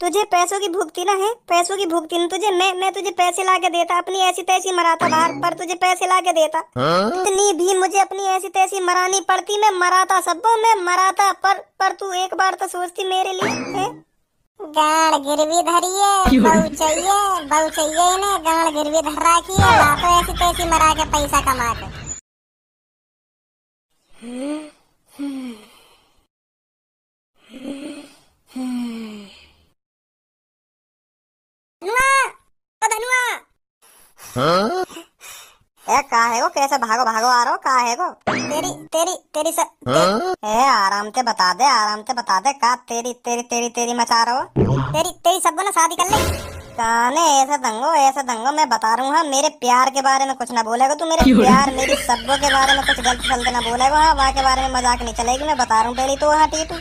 तुझे पैसों की भूख थी ना, है पैसों की भूख थी ना तुझे। मैं तुझे पैसे ला के देता, अपनी ऐसी तैसी मराता बाहर, पर तुझे पैसे ला के देता। इतनी भी मुझे अपनी ऐसी तैसी मरानी पड़ती, मैं मराता सबको, मैं मराता, पर तू एक बार तो सोचती मेरे लिए, है। गाड़ गिरवी धरिए, बहू चाहिए इन्हें, गाड़ गिरवी धर रखी है, लातो ऐसी तैसी मरा के पैसा कमा के। धनुआ, ओ धनुआ। ए कहा है वो, कैसे भागो भागो आ रहा हो, कहा है वो। तेरी तेरी तेरी स, ए आराम से बता दे, आराम से बता दे, का तेरी तेरी तेरी तेरी मचा रहा हो। तेरी तेरी सबको ना शादी कर ले। काने ऐसे दंगो, मैं बता रहा हूँ हाँ, मेरे प्यार के बारे में कुछ ना बोलेगा तू, मेरे प्यार मेरी सब्बों के बारे में कुछ गलत सलत ना बोलेगा हाँ, वहाँ के बारे में मजाक नहीं चलेगी, मैं बता रहा हूँ पहले तो हाँ टीटू।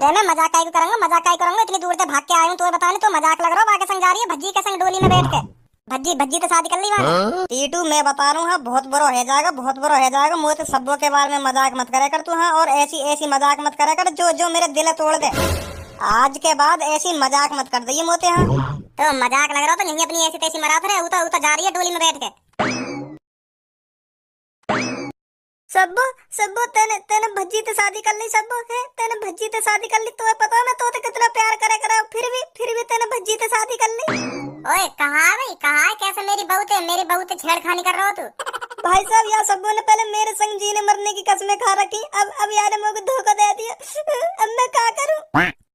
रहना, मजाक काहे को करूंगा, मजाक काहे करूंगा, इतनी दूर से भाग के आया हूँ तो बताने, तो मजाक लग रहा है, वाके संग जा रही है भज्जी के संग डोली में बैठ के। भज्जी भज्जी तो शादी कर ली वहाँ। टीटू मैं बता रहा हूँ हाँ, बहुत बुरा हो जाएगा, बहुत बुरा हो जाएगा, मुझे तो सब्बों के बारे में मजाक मत करे कर तू हाँ, और ऐसी ऐसी मजाक मत करे कर जो जो मेरे दिल तोड़ दे। आज के बाद ऐसी मजाक मत कर दइए मोते हाँ। तो मजाक लग रहा तो नहीं, अपनी ऐसी तैसी मरात रहे, उता उता जा रही है डोली में बैठ के। सब्बो सब्बो तेने तेने भज्जी से शादी कर ली, सब्बो है तेने भज्जी से शादी कर ली, तो पता है मैं तो कितना प्यार करे करा, फिर भी तेने भज्जी से शादी कर ली। ओए कहाँ है भाई, कहाँ है, कैसे मेरी बहू से छेड़खानी कर रहा हो तू। भाई साहब यार, सब्बो ने पहले मेरे संग जीने मरने की कसमें खा रखी, अब यार मुझे धोखा दे दिया, अब मैं क्या करूं।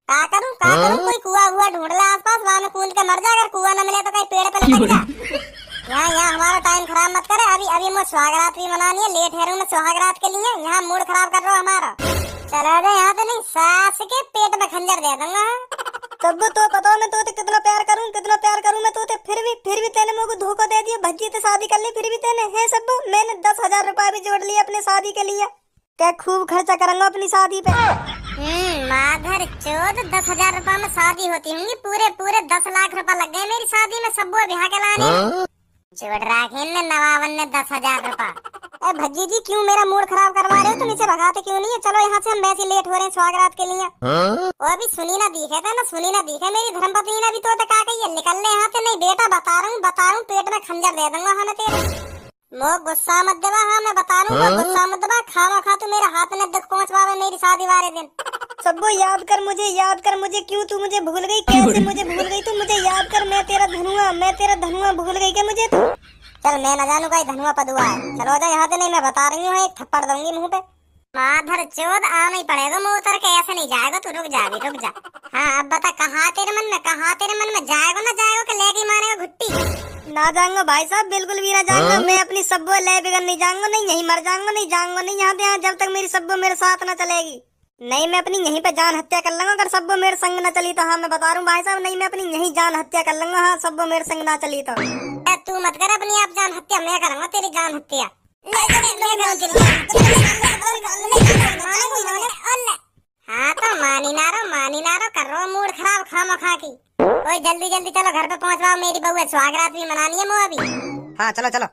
का करूं, कोई कुआं हुआ ढूंढ ले आसपास, वहां में कूद के मर जा, अगर कुआं न मिले तो कहीं पेड़ पे लटक जा। यहाँ हमारा टाइम खराब मत करे, अभी मैं सुहागरात भी मनानी है, लेट है मैं सुहागरात के लिए, यहाँ मूड खराब कर रहा हो हमारा। चला दे यहाँ तो नहीं, सास के पेट में खंजर दे दूंगा। तब तो पता मैं तो कितना प्यार करूं मैं तो, फिर भी तेने मुझे धोखा दे दिया, भज्जी से शादी कर ली, फिर भी तेने है सब, मैंने 10,000 रुपए भी जोड़ लिए अपने शादी के लिए, क्या खूब खर्चा करूंगा अपनी शादी पे। माधर चौथ, 10,000 रुपए में शादी होती होंगी, पूरे 10 लाख रुपए लग गए मेरी शादी में, सब ब्याह के लाने। जोड़ रखे ने नवाबन ने 10,000 रुपए। भज्जी जी क्यों मेरा मूड खराब करवा रहे हो तुम, इसे भगाते क्यों नहीं है, चलो यहाँ से, हम वैसे लेट हो रहे हैं स्वागरात के लिए। वो अभी सुनी ना दिखे मेरी धर्मपत्नी ने भी तो कहा कि ये निकल ले यहाँ से, नहीं बेटा बता रहा हूँ पेट में खंजर दे दूंगा हमें तेरे। मो गुस्सा मत देवा, हाँ मैं बता रहा हूँ, गुस्सा मत देवा, खामा खा तू मेरे हाथ में दुख पहुँचवावे मेरी शादी वाले दिन। सबको याद कर मुझे, क्यों तू मुझे भूल गई, कैसे मुझे भूल गई तू, मुझे याद कर, मैं तेरा धनुआ भूल गई क्या मुझे तू। चल मैं न जानू भाई धनुआ पदुआ है, चलो जा यहाँ से, नहीं मैं बता रही हूँ, एक थप्पड़ दूंगी मुंह पे। माधर चोद आना ही पड़ेगा, मुँह उतर के ऐसे नहीं जाएगा तू, रुक जा। हाँ अब बता, कहाँ तेरे मन में जाएगा ना जाएगा कि लेके मारेगा घुट्टी। ना जाऊंगा भाई साहब, बिल्कुल भी ना जाऊंगा, मैं अपनी सब्बो ले बिगड़ नहीं जाऊंगा, नहीं यहीं मर जाऊंगा, नहीं जाऊंगा नहीं यहाँ जब तक मेरी सब्बो मेरे साथ ना चलेगी। नहीं मैं अपनी यहीं पे जान हत्या कर लूंगा अगर सब्बो मेरे संग ना चली तो, हाँ मैं बता रहा हूँ भाई साहब, नहीं मैं अपनी यहीं जान हत्या कर लूंगा, हाँ सब्बो मेरे संग ना चली तो। तू मत कर अपनी आप जान हत्या, मैं करूंगा तेरी जान हत्या। हाँ तो मानी ना रो कर रो मूड खराब खामा खा की। ओए जल्दी चलो घर पे पहुंचवाओ, मेरी बहू है, स्वागरात भी मनानी है मो अभी। हाँ चलो।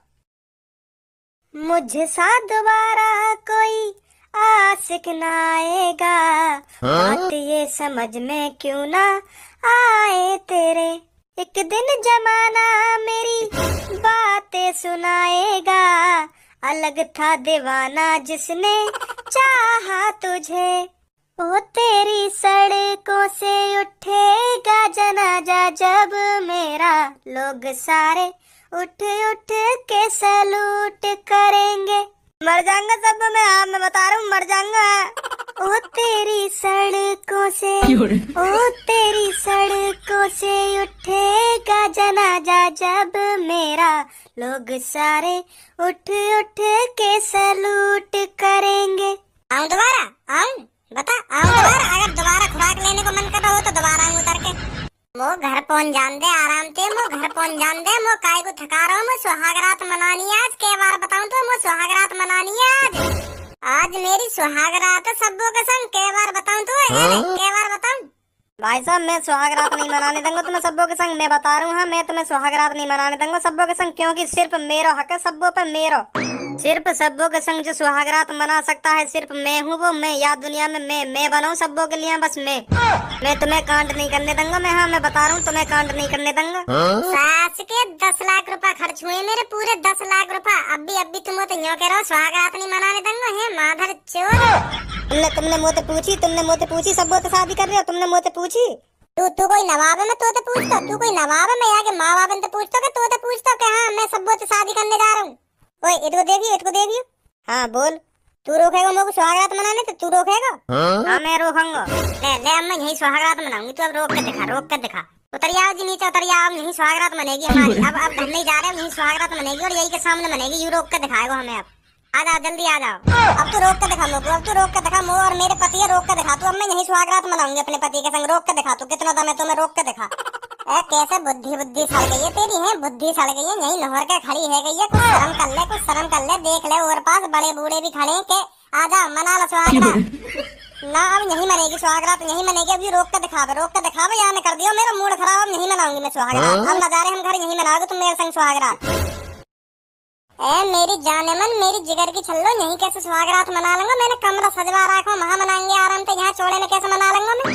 मुझे साथ दोबारा कोई आशिक ना आएगा, बात ये समझ में क्यों ना आए तेरे, एक दिन जमाना मेरी बातें सुनाएगा, अलग था दीवाना जिसने चाहा तुझे, ओ तेरी सड़कों से उठेगा जनाजा जब मेरा, लोग सारे उठ के सैल्यूट करेंगे। मर जाऊंगा सब मैं, हाँ मैं बता रहा हूँ मर जाऊंगा। ओ तेरी सड़कों से उठेगा जनाजा जब मेरा, लोग सारे उठ के सैल्यूट करेंगे। आऊं दोबारा, बता आऊं दोबारा, अगर दोबारा खुराक लेने को मन कर रहा हो तो दोबारा आऊं उतर के। मो घर पहुंच जान दे आराम से, मो काय को थका रहा हूँ, मैं सुहागरात मनानी है आज, के बार बताऊं तो मैं सुहागरात मनानी है आज मेरी सुहागरात है सब्बों के संग, के बार बताऊं तो, के बार बताऊं। भाई साहब मैं सुहागरात नहीं मनाने दूंगा तुम्हें सब्बों के संग, मैं बता रहा हूँ हाँ, मैं तुम्हें सुहागरात नहीं मनाने दूंगा सब्बों के संग, क्योंकि सिर्फ मेरा हक है सब्बों पे, मेरो सिर्फ सब्बों के संग जो सुहागरात मना सकता है सिर्फ मैं हूँ, वो मैं। या दुनिया में मैं बनाऊँ सब्बों के लिए, बस मैं तुम्हें कांड नहीं करने दूंगा। मैं, हाँ मैं बता रहा हूँ, तुम्हें कांड नहीं करने दूंगा। सास के 10 लाख रुपए खर्च हुए मेरे, पूरे 10 लाख रुपए। अभी तुम तो यूँ कह रहे हो सुहागरात नहीं मनाने दूंगा है, माधर चोर। तुमने मुझसे पूछी सब्बों से शादी कर रहे हो, तुमने मुझसे पूछी? तू कोई नवाब है मैं तो पूछता, तू कोई नवाब है मैं यहाँ के माँ बाप से पूछता तो पूछता कि हाँ मैं सब्बों से शादी करने जा रहा हूँ। ओए इसको देखियो। हाँ बोल। तू रोकेगा मेरे को सुहागरात मनाने तो तू रोकेगा? हाँ मैं रोकूंगा। ले अब मैं यही सुहागरात मनाऊंगी, तू अब रोक के दिखा। उतरिया जी नीचे, उतरिया। अब यही सुहागरात मनेगी हमारी। अब हम नहीं जा रहे, यही सुहागरात मनेगी और यही के सामने मनेगी। यू रोक के दिखाएगा हमें। अब आ जाओ, जल्दी आ जाओ। अब तू रोक के दिखा मेरे को, अब तू रोक के दिखा। मुझे और मेरे पति है, रोक के दिखा तू। अब मैं यही सुहागरात मनाऊंगी अपने पति के संग। रोक के दिखा तू, कितना दम है तुम्हें, रोक के दिखा। कैसे बुद्धि सड़ गई है तेरी, है बुद्धि सड़ गई है। यही नहर के खड़ी है गई है। कुछ शर्म कर ले, देख ले और पास बड़े बूढ़े भी खड़े के। आ जा मना लो सुहागरात ना। अब यही मनेगी सुहागरात, यही मनेगी। अब ये रोक के दिखावे यहाँ कर दियो मेरा मूड खराब। अब यही मनाऊंगी मैं सुहागरात। अब नजारे हम घर यही मनाओगे तुम मेरे संग सुहागरात। मेरी जाने मन, मेरी जिगर की छल्लो, यही कैसे सुहागरात मना लूंगा। मैंने कमरा सजवा रखा, वहाँ मनाएंगे आराम से। यहाँ चौड़े में कैसे मना लूंगा मैं?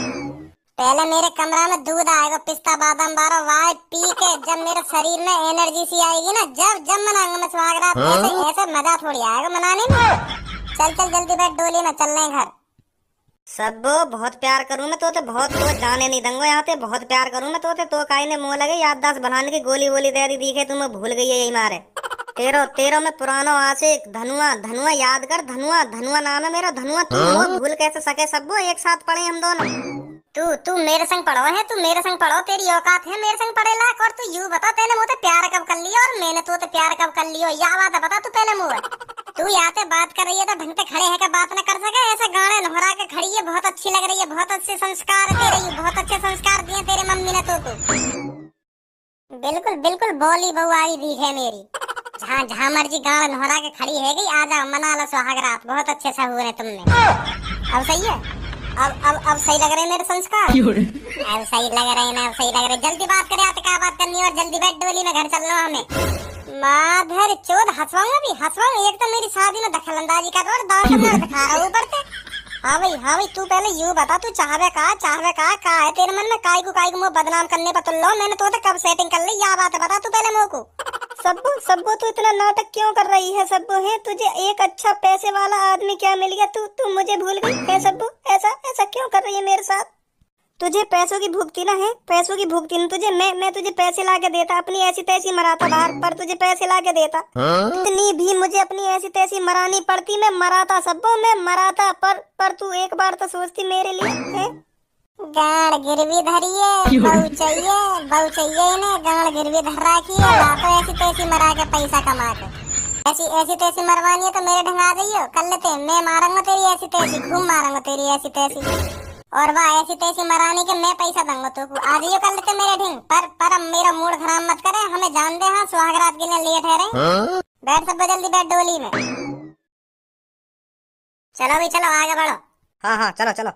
पहले मेरे कमरा में दूध आएगा, पिस्ता बादाम बारा वाई पी के जब मेरे शरीर में एनर्जी सी आएगी ना, जब मनाऊंगा मैं सुहागरात। ऐसे मजा थोड़ी आएगा मनाने में। चल जल्दी बैठ, डोली में चल रहे घर। सब्बो बहुत प्यार करूँ मैं तो बहुत, तो जाने नहीं दूंगा यहाँ पे। बहुत प्यार करूँ मैं तो काई ने मुँह लगे याददाश्त बनाने की गोली दे दी दिखे तुम्हें, भूल गई है यही मारे। तेरो में पुरानो आशिक धनुआ याद कर। धनुआ नाम है मेरा, धनुआ। तू भूल कैसे सके सब्बो, एक साथ पढ़े हम दोनों। तू मेरे संग पढ़ो है, तू मेरे संग पढ़ो। तेरी औकात है मेरे संग पढ़े लायक। और तू यूं बता, तेने मुझसे प्यार कब कर लिया और मैंने तुझसे प्यार कब कर लिया? या बात है बता तू पहले मुझे। तू यहाँ से बात कर रही है तो ढंग से खड़े है क्या बात न कर सके? ऐसे गाने लहरा के खड़ी है, बहुत अच्छी लग रही है। बहुत अच्छे संस्कार दे रही है, बहुत अच्छे संस्कार दिए तेरे मम्मी ने तो। बिल्कुल बोली बहू आई दी है मेरी। जहाँ मर्जी गाँव लहरा के खड़ी है गई। आ जाओ मना लो सुहागरात, बहुत अच्छे से हुए तुमने। अब सही है, अब सही लग रहे मेरे संस्कार। अब सही लग रहे ना, अब सही लग रहे। जल्दी बात करे, आते क्या बात करनी है? और जल्दी बैठ, डोली में घर चलना हमें। माधर चोद हंसवाऊंगा भी, हंसवाऊंगा। एक तो मेरी शादी में दखलंदाजी कर रहा है, दांत दिखा रहा ऊपर से। हाँ भाई तू पहले यूं बता, तू चाहवे का है तेरे मन में? काई को मुझे बदनाम करने पर तुल्लो। मैंने तो कब सेटिंग कर ली? या बात है बता तू पहले मुझे को। सब्बो तू इतना नाटक क्यों कर रही है सब्बो? है तुझे एक अच्छा पैसे वाला आदमी क्या मिल गया, तू मुझे भूल गई है सब्बो? ऐसा क्यों कर रही है मेरे साथ? तुझे पैसों की भूख थी ना, है पैसों की भूख थी ना तुझे। मैं तुझे पैसे ला के देता, अपनी ऐसी तैसी मराता बाहर, पर तुझे पैसे ला के देता। इतनी भी मुझे अपनी ऐसी तैसी मरानी पड़ती, मैं मराता सब्बो, मैं मराता। पर तू एक बार तो सोचती मेरे लिए, है? गाड़ गिरवी धरिए, बहु चाहिए इन्हें। गाड़ गिरवी धर रखी है, लाखों ऐसी तैसी मरा के पैसा कमा के। ऐसी तैसी मरवानी है तो मेरे ढंग आ जाइयो, कर लेते। मैं मारूंगा तेरी ऐसी तैसी, खूब मारूंगा तेरी ऐसी तैसी। और वाह ऐसी तैसी मराने के मैं पैसा दूंगा तो आ जाइयो, कर लेते मेरे ढंग। पर अब मेरा मूड खराब मत करे, हमें जान दे। हाँ सुहागरात के लिए लेट है रहे। बैठ सब जल्दी बैठ डोली में। चलो भाई चलो, आगे बढ़ो। हाँ चलो।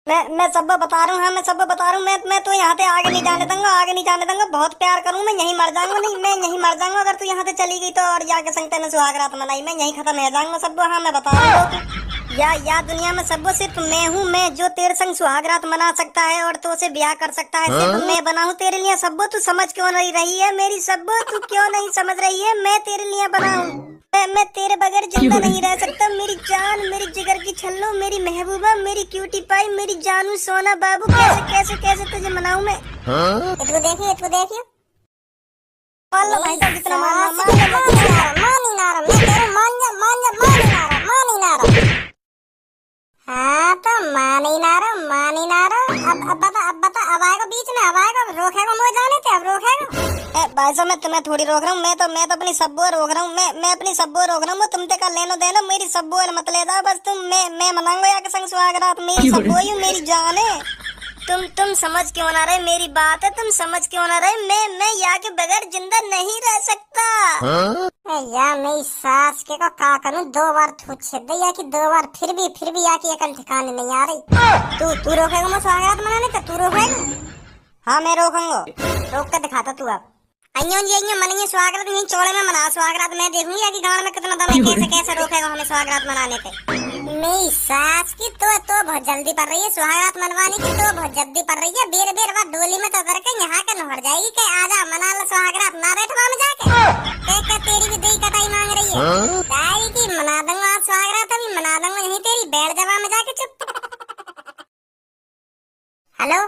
मैं सब बता रहा हूँ। हाँ मैं सब बता रहा हूँ। मैं तो यहाँ से आगे नहीं जाने दूंगा। बहुत प्यार करूँ मैं, यहीं मर जाऊंगा। नहीं मैं यहीं मर जाऊंगा अगर तू यहाँ से चली गई तो। और जाके संगते में सुहागरात मनाई, मैं यहीं खत्म हो जाऊंगा सब। हाँ मैं बता रहा हूँ। या दुनिया में सब सिर्फ मैं हूँ, मैं जो तेरे संग सुहागरात मना सकता है और तो से ब्याह कर सकता है। सिर्फ मैं बना हूँ तेरे लिए सब्बो। तू समझ क्यों नहीं रही है मेरी सब्बो? तू क्यों नहीं समझ रही है? मैं तेरे लिए बना हूँ। मैं तेरे बगैर जिंदा नहीं रह सकता। मेरी जान, मेरी जिगर की छल्लो, मेरी महबूबा, मेरी क्यूटी पाई, मेरी जानू सोना बाबू। कैसे तुझे मनाऊं मैं? इसको देखिए भाई साहब जितना हाँ तो मानी ना रहा। अब बता अब आएगा बीच में, अब आएगा, रोकेगा मुझे जाने थे, अब रोकेगा? भाई साहब मैं तुम्हें थोड़ी रोक रहा हूँ। मैं तो अपनी सब्बो रोक रहा हूँ। मैं अपनी सब्बो रोक रहा हूँ। तुमते का लेनो देनो, मेरी सब्बो मत ले जाओ बस। तुम मैं मनाऊंगा यहाँ के संग सुहागरात। मेरी सब्बो ही मेरी जान है। तुम समझ क्यों ना रहे मेरी बात है? तुम समझ क्यों ना रहे? मैं यहाँ के बगैर जिंदा नहीं रह सकता। या मेरी सास के को का करूं? 2 बार थूक छेद या कि 2 बार फिर भी या कि अकल ठिकाने नहीं आ रही। तू रोकेगा मुझे सुहागरात मनाने का? तू रोकेगा? हाँ मैं रोकूंगा। रोक के दिखाता तू। अब अइयो जी अइयो मनिए स्वागत यहीं चौड़े में मना स्वागत। मैं देखूंगी कि गांव में कितना दम है, कैसे कैसे रोकेगा हमें स्वागत मनाने पे। मेरी सास की तो बहुत जल्दी पड़ रही है स्वागत मनवाने की, तो बहुत जल्दी पड़ रही है। बेर बेर बार डोली में तो करके यहाँ के नहर जाएगी के आजा मना लो स्वागत ना बैठवा में जाके के तेरी भी दही कटाई मांग रही है। दाई की मना दूंगा स्वागत, अभी मना दूंगा यहीं तेरी बैठ जवा में जाके चुप। हेलो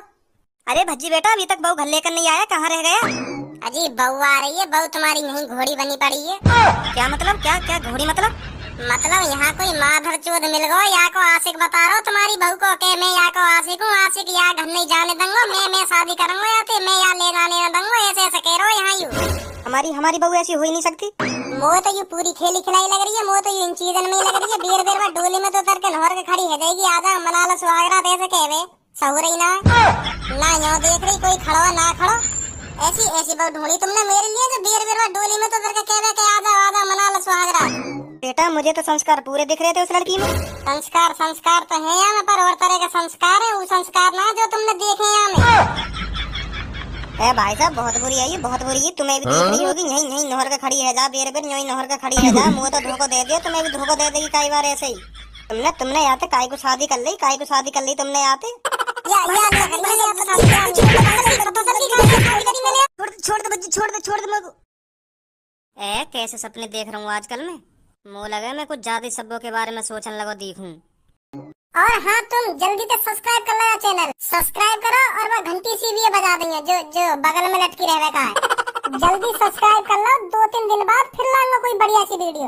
अरे भज्जी बेटा, अभी तक बहू घर लेकर नहीं आया, कहाँ रह गया? अजी बहू आ रही है, बहू तुम्हारी यहीं घोड़ी बनी पड़ी है। क्या मतलब? क्या क्या घोड़ी मतलब? मतलब यहाँ कोई माधर चोद मिल गो, या को आशिक बता रहा हूँ तुम्हारी बहू को के मैं या को आशिक हूँ। आशिक या घर नहीं जाने दूंगा, मैं शादी करूंगा या तो मैं या ले जाने न दूंगा, ऐसे ऐसे कह रहा हूँ यहाँ यू। हमारी बहू ऐसी हो ही नहीं सकती। मो तो यू पूरी खेली खिलाई लग रही है, मो तो यू इन चीजन में लग रही है। बेर बेर में डोली में तो उतर के नहर के खड़ी है जाएगी, आजा मना लो सुहागरात ऐसे कहवे सहू रही ना यहाँ देख रही कोई खड़ो ना खड़ो। ऐसी ऐसी बहू ढूंढी तुमने मेरे लिए जो बेर बेर में डोली में तो उतर के कहवे के आजा आजा मना लो सुहागरात। बेटा मुझे तो संस्कार पूरे दिख रहे थे उस लड़की में। संस्कार संस्कार तो है यहाँ में, पर और तरह का संस्कार है, वो संस्कार ना जो तुमने देखे यहाँ में। है भाई साहब, बहुत बुरी है ये, बहुत बुरी है। तुम्हें भी देख रही होगी, यहीं यहीं नहर का खड़ी है जा, बेर बेर यहीं नहर का खड़ी है जा। मुँह तो धोखो दे दिया, तुम्हें भी धोखो दे देगी कई बार ऐसे ही। तुमने आते काय को शादी कर ली, काय को शादी कर ली तुमने आते। छोड़ दे मेरे को। कैसे सपने देख रहा हूँ आजकल में, मुँह लगे मैं कुछ ज्यादा शब्दों के बारे में सोचने लगो देखूं। और हाँ तुम जल्दी से सब्सक्राइब कर लो चैनल, सब्सक्राइब करो और वो घंटी सी भी बजा देंगे जो बगल में लटकी रहने का है। जल्दी सब्सक्राइब कर लो, 2-3 दिन बाद फिर लाऊंगा कोई बढ़िया सी वीडियो।